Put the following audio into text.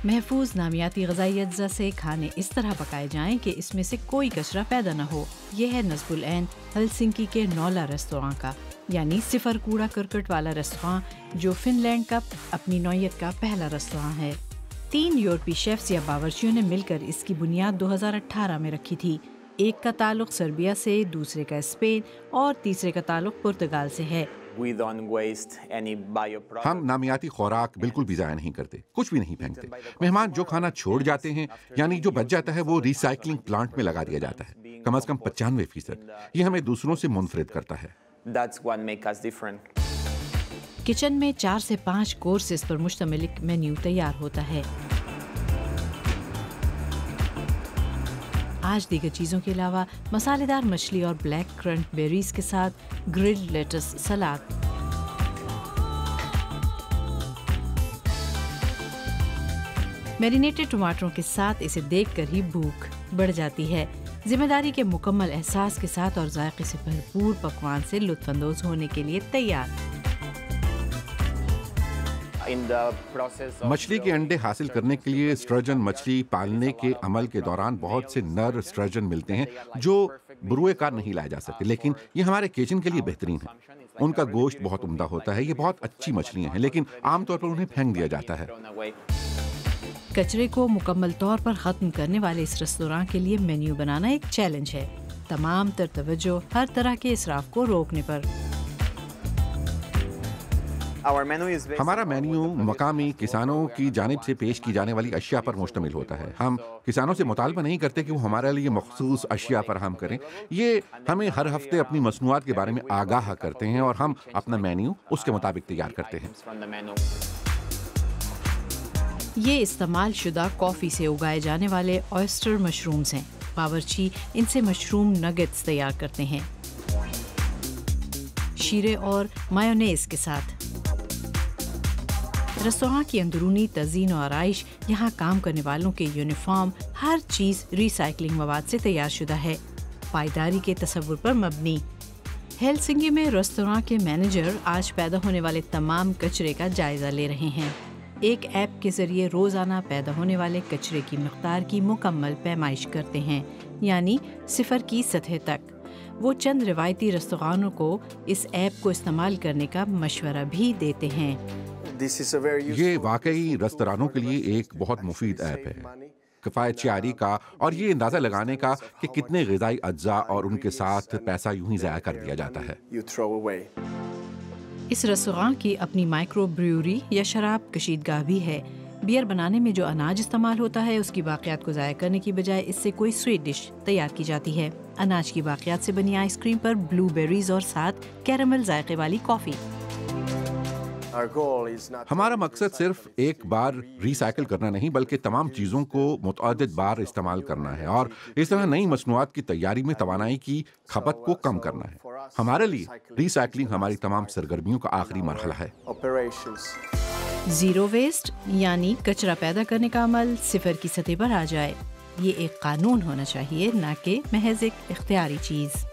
محفوظ نامیاتی غذائی اجزاء سے کھانے اس طرح پکائے جائیں کہ اس میں سے کوئی کچرا پیدا نہ ہو. یہ ہے نصب العین ہلسنکی کے نولا ریستوراں کا، یعنی صفر کوڑا کرکٹ والا ریستوراں جو فن لینڈ کا اپنی نوعیت کا پہلا ریستوراں ہے. 3 یورپی شیفز یا باورچیوں نے مل کر اس کی بنیاد 2018 میں رکھی تھی. ایک کا تعلق سربیا سے، دوسرے کا اسپین اور تیسرے کا تعلق پرتگال سے ہے. ہم نامیاتی خوراک بالکل بھی ضائع نہیں کرتے، کچھ بھی نہیں پھینکتے. مہمان جو کھانا چھوڑ جاتے ہیں یعنی جو بچ جاتا ہے وہ ری سائیکلنگ پلانٹ میں لگا دیا جاتا ہے، کم از کم 95%. یہ ہمیں دوسروں سے منفرد کرتا ہے. کچن میں 4 سے 5 کورسز پر مشتمل ایک مینیو تیار ہوتا ہے. آج دیگر چیزوں کے علاوہ مسالے دار مچھلی اور بلیک کرنٹ بیریز کے ساتھ گرلڈ لیٹس سلاد. میرینیٹڈ ٹماٹروں کے ساتھ اسے دیکھ کر ہی بھوک بڑھ جاتی ہے. ذمہ داری کے مکمل احساس کے ساتھ اور ذائقے سے بھرپور پکوان سے لطف اندوز ہونے کے لیے تیار. مچھلی کے انڈے حاصل کرنے کے لیے اسٹرجن مچھلی پالنے کے عمل کے دوران بہت سے نر اسٹرجن ملتے ہیں جو بروئے کار نہیں لائے جا سکتے، لیکن یہ ہمارے کچن کے لیے بہترین ہے. ان کا گوشت بہت عمدہ ہوتا ہے. یہ بہت اچھی مچھلیاں ہیں لیکن عام طور پر انہیں پھینک دیا جاتا ہے. کچرے کو مکمل طور پر ختم کرنے والے اس ریستوراں کے لیے مینیو بنانا ایک چیلنج ہے. تمام تر توجہ ہر طرح کے اسراف کو روکنے پر. ہمارا مینیو مقامی کسانوں کی جانب سے پیش کی جانے والی اشیاء پر مشتمل ہوتا ہے. ہم کسانوں سے مطالبہ نہیں کرتے کہ وہ ہمارے لیے مخصوص اشیاء فراہم کریں. یہ ہمیں ہر ہفتے اپنی مصنوعات کے بارے میں آگاہ کرتے ہیں اور ہم اپنا مینیو اس کے مطابق تیار کرتے ہیں. یہ استعمال شدہ کافی سے اگائے جانے والے اوئسٹر مشرومز ہیں. باورچی ان سے مشروم نگٹس تیار کرتے ہیں شیرے اور مایونیز کے ساتھ. ریستوراں کی اندرونی تزئین و آرائش، یہاں کام کرنے والوں کے یونیفارم، ہر چیز ری سائیکلنگ مواد سے تیار شدہ ہے، پائیداری کے تصور پر مبنی. ہیلسنکی میں ریستوراں کے مینیجر آج پیدا ہونے والے تمام کچرے کا جائزہ لے رہے ہیں. ایک ایپ کے ذریعے روزانہ پیدا ہونے والے کچرے کی مقدار کی مکمل پیمائش کرتے ہیں، یعنی 0 کی سطح تک. وہ چند روایتی ریستورانوں کو اس ایپ کو استعمال کرنے کا مشورہ بھی دیتے ہیں. یہ واقعی ریستورانوں کے لیے ایک بہت مفید ایپ ہے، کفایت شعاری کا، اور یہ اندازہ لگانے کا کہ کتنے غذائی اجزاء اور ان کے ساتھ پیسہ یوں ہی ضائع کر دیا جاتا ہے. اس ریستوراں کی اپنی مائکرو بریوری یا شراب کشیدگاہ بھی ہے. بیئر بنانے میں جو اناج استعمال ہوتا ہے اس کی باقیات کو ضائع کرنے کی بجائے اس سے کوئی سویٹ ڈش تیار کی جاتی ہے. اناج کی باقیات سے بنی آئس کریم پر بلو بیریز اور ساتھ کیرمل ذائقے والی کافی. ہمارا مقصد صرف ایک بار ری سائیکل کرنا نہیں بلکہ تمام چیزوں کو متعدد بار استعمال کرنا ہے اور اس طرح نئی مصنوعات کی تیاری میں توانائی کی کھپت کو کم کرنا ہے. ہمارے لیے ری سائیکلنگ ہماری تمام سرگرمیوں کا آخری مرحلہ ہے. زیرو ویسٹ یعنی کچرا پیدا کرنے کا عمل 0 کی سطح پر آ جائے. یہ ایک قانون ہونا چاہیے، نہ کہ محض ایک اختیاری چیز.